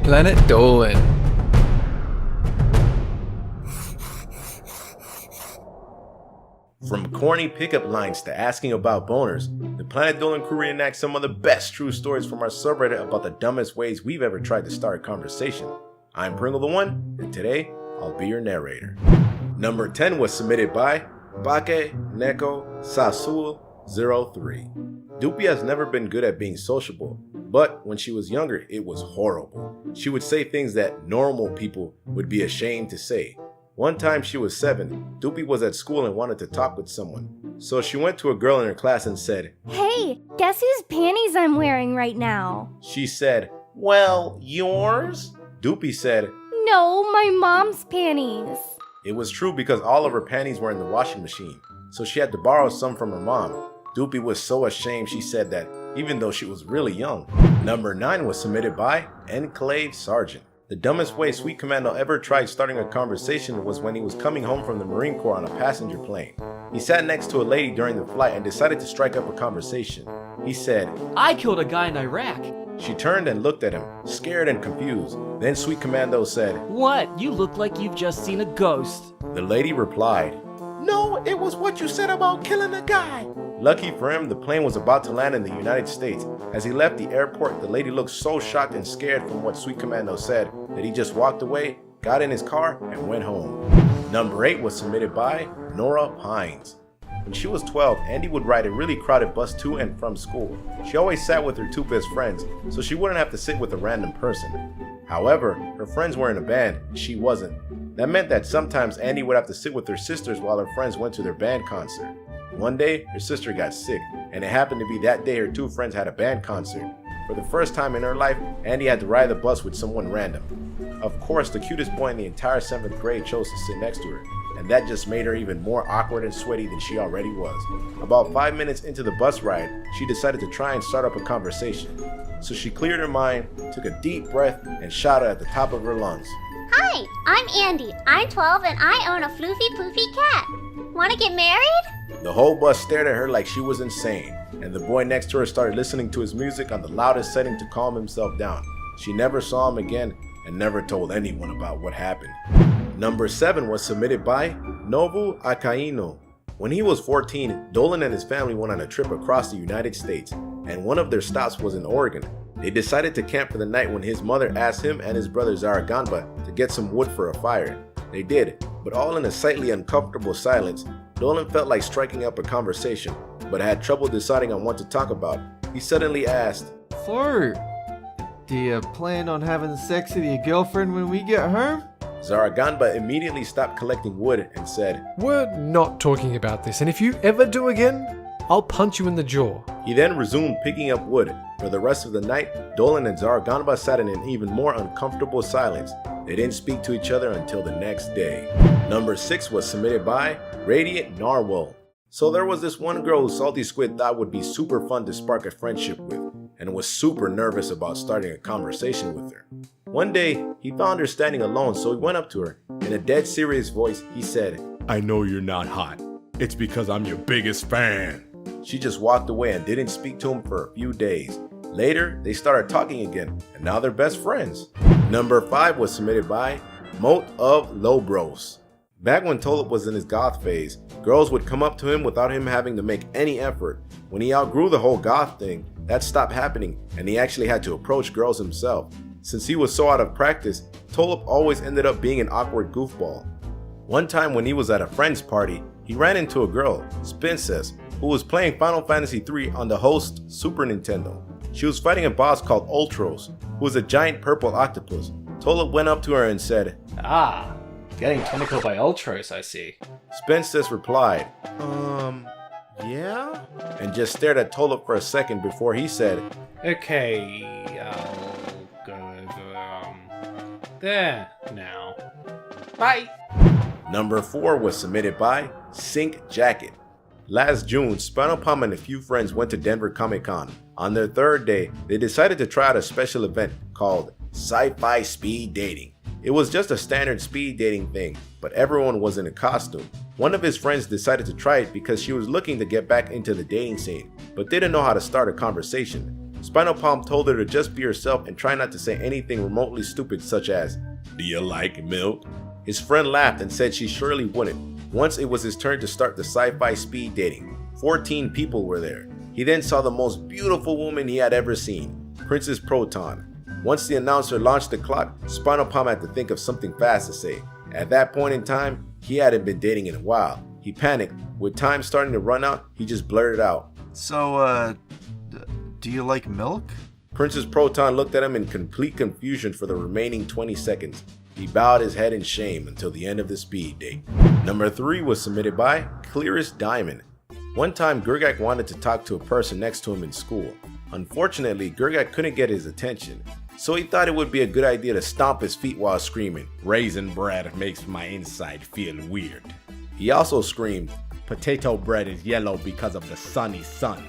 Planet Dolan. From corny pickup lines to asking about boners, the Planet Dolan crew reenacts some of the best true stories from our subreddit about the dumbest ways we've ever tried to start a conversation. I'm Pringle the One, and today, I'll be your narrator. Number 10 was submitted by Bake Neko Sasul 03. Doopy has never been good at being sociable, but when she was younger, it was horrible. She would say things that normal people would be ashamed to say. One time she was 7, Doopy was at school and wanted to talk with someone. So she went to a girl in her class and said, "Hey, guess whose panties I'm wearing right now?" She said, "Well, yours?" Doopy said, "No, my mom's panties." It was true because all of her panties were in the washing machine, so she had to borrow some from her mom. Doopy was so ashamed she said that, even though she was really young. Number 9 was submitted by EnclaveSergeant. The dumbest way Sweet Commando ever tried starting a conversation was when he was coming home from the Marine Corps on a passenger plane. He sat next to a lady during the flight and decided to strike up a conversation. He said, "I killed a guy in Iraq." She turned and looked at him, scared and confused. Then Sweet Commando said, "What? You look like you've just seen a ghost." The lady replied, "No, it was what you said about killing a guy." Lucky for him, the plane was about to land in the United States. As he left the airport, the lady looked so shocked and scared from what Sweet Commando said that he just walked away, got in his car, and went home. Number 8 was submitted by NorahPines. When she was 12, Andy would ride a really crowded bus to and from school. She always sat with her 2 best friends, so she wouldn't have to sit with a random person. However, her friends were in a band, and she wasn't. That meant that sometimes Andy would have to sit with her sisters while her friends went to their band concert. One day, her sister got sick, and it happened to be that day her 2 friends had a band concert. For the first time in her life, Andy had to ride the bus with someone random. Of course, the cutest boy in the entire 7th grade chose to sit next to her, and that just made her even more awkward and sweaty than she already was. About 5 minutes into the bus ride, she decided to try and start up a conversation. So she cleared her mind, took a deep breath, and shouted at the top of her lungs, "Hi, I'm Andy. I'm 12 and I own a floofy poofy cat. Wanna get married?" The whole bus stared at her like she was insane, and the boy next to her started listening to his music on the loudest setting to calm himself down. She never saw him again and never told anyone about what happened. Number 7 was submitted by NovuAkainu. When he was 14, Dolan and his family went on a trip across the United States, and one of their stops was in Oregon. They decided to camp for the night when his mother asked him and his brother Zaraganba to get some wood for a fire. They did, but all in a slightly uncomfortable silence. Dolan felt like striking up a conversation, but had trouble deciding on what to talk about. He suddenly asked, "So, do you plan on having sex with your girlfriend when we get home?" Zaraganba immediately stopped collecting wood and said, We're not talking about this, and if you ever do again, I'll punch you in the jaw. He then resumed picking up wood. For the rest of the night, Dolan and Zaraganba sat in an even more uncomfortable silence. They didn't speak to each other until the next day. Number 6 was submitted by RadiantNarwhal. So there was this one girl who Salty Squid thought would be super fun to spark a friendship with, and was super nervous about starting a conversation with her. One day, he found her standing alone, so he went up to her. In a dead serious voice, he said, "I know you're not hot. It's because I'm your biggest fan." She just walked away and didn't speak to him for a few days. Later, they started talking again, and now they're best friends. Number 5 was submitted by Mote-of-Lobross. Back when Tolop was in his goth phase, girls would come up to him without him having to make any effort. When he outgrew the whole goth thing, that stopped happening, and he actually had to approach girls himself. Since he was so out of practice, Tolop always ended up being an awkward goofball. One time when he was at a friend's party, he ran into a girl, Spincess, who was playing Final Fantasy III on the host Super Nintendo. She was fighting a boss called Ultros, who was a giant purple octopus. Tolop went up to her and said, Ah, getting tentacled by Ultros, I see. Spincess replied, yeah? And just stared at Tolop for a second before he said, Okay, I'll go there now. Bye! Number 4 was submitted by syncjacket. Last June, Spinal Palm and a few friends went to Denver Comic Con. On their 3rd day, they decided to try out a special event called Sci-Fi Speed Dating. It was just a standard speed dating thing, but everyone was in a costume. One of his friends decided to try it because she was looking to get back into the dating scene, but didn't know how to start a conversation. Spinal Palm told her to just be herself and try not to say anything remotely stupid such as, "Do you like milk?" His friend laughed and said she surely wouldn't. Once it was his turn to start the sci-fi speed dating. 14 people were there. He then saw the most beautiful woman he had ever seen, Princess Proton. Once the announcer launched the clock, Spinal Palm had to think of something fast to say. At that point in time, he hadn't been dating in a while. He panicked. With time starting to run out, he just blurted out, So, do you like milk? Princess Proton looked at him in complete confusion for the remaining 20 seconds. He bowed his head in shame until the end of the speed date. Number 3 was submitted by ClearestDiamond. One time, Gurgak wanted to talk to a person next to him in school. Unfortunately, Gurgak couldn't get his attention, so he thought it would be a good idea to stomp his feet while screaming, Raisin bread makes my inside feel weird. He also screamed, Potato bread is yellow because of the sunny sun.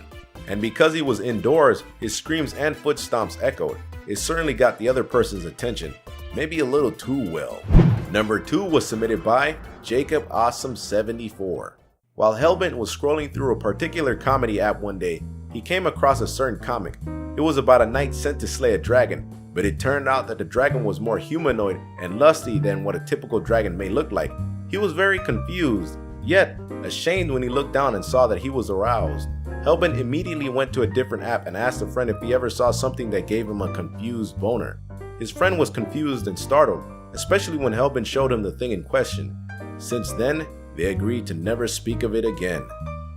and because he was indoors, his screams and foot stomps echoed. It certainly got the other person's attention, maybe a little too well. Number 2 was submitted by Jacob Awesome 74. While Hellbent was scrolling through a particular comedy app one day, he came across a certain comic. It was about a knight sent to slay a dragon, but it turned out that the dragon was more humanoid and lusty than what a typical dragon may look like. He was very confused, yet ashamed when he looked down and saw that he was aroused. Hellbent immediately went to a different app and asked a friend if he ever saw something that gave him a confused boner. His friend was confused and startled, especially when Hellbent showed him the thing in question. Since then, they agreed to never speak of it again.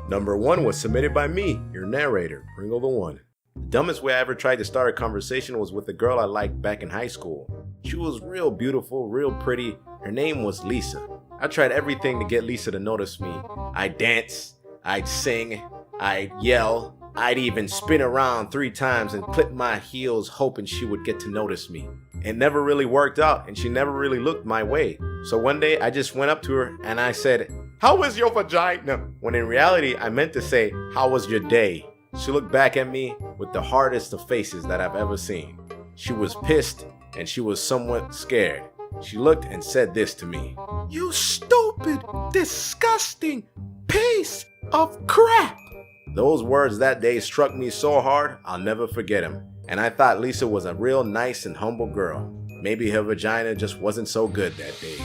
Number 1 was submitted by me, your narrator, Pringle the One. The dumbest way I ever tried to start a conversation was with a girl I liked back in high school. She was real beautiful, real pretty. Her name was Lisa. I tried everything to get Lisa to notice me. I'd dance, I'd sing, I'd yell, I'd even spin around 3 times and clip my heels hoping she would get to notice me. It never really worked out and she never really looked my way. So one day I just went up to her and I said, "How was your vagina?" When in reality I meant to say, "How was your day?" She looked back at me with the hardest of faces that I've ever seen. She was pissed and she was somewhat scared. She looked and said this to me, "You stupid, disgusting piece of crap." Those words that day struck me so hard, I'll never forget them. And I thought Lisa was a real nice and humble girl. Maybe her vagina just wasn't so good that day.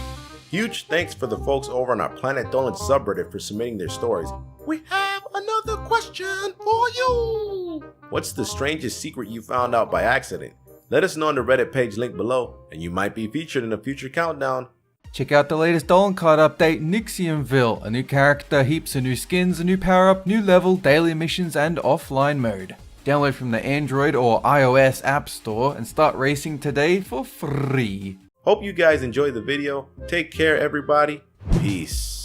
Huge thanks for the folks over on our Planet Dolan subreddit for submitting their stories. We have another question for you. What's the strangest secret you found out by accident? Let us know on the Reddit page linked below, and you might be featured in a future countdown. Check out the latest Dolan card update, Nixiumville. A new character, heaps of new skins, a new power up, new level, daily missions, and offline mode. Download from the Android or iOS App Store and start racing today for free. Hope you guys enjoyed the video. Take care, everybody. Peace.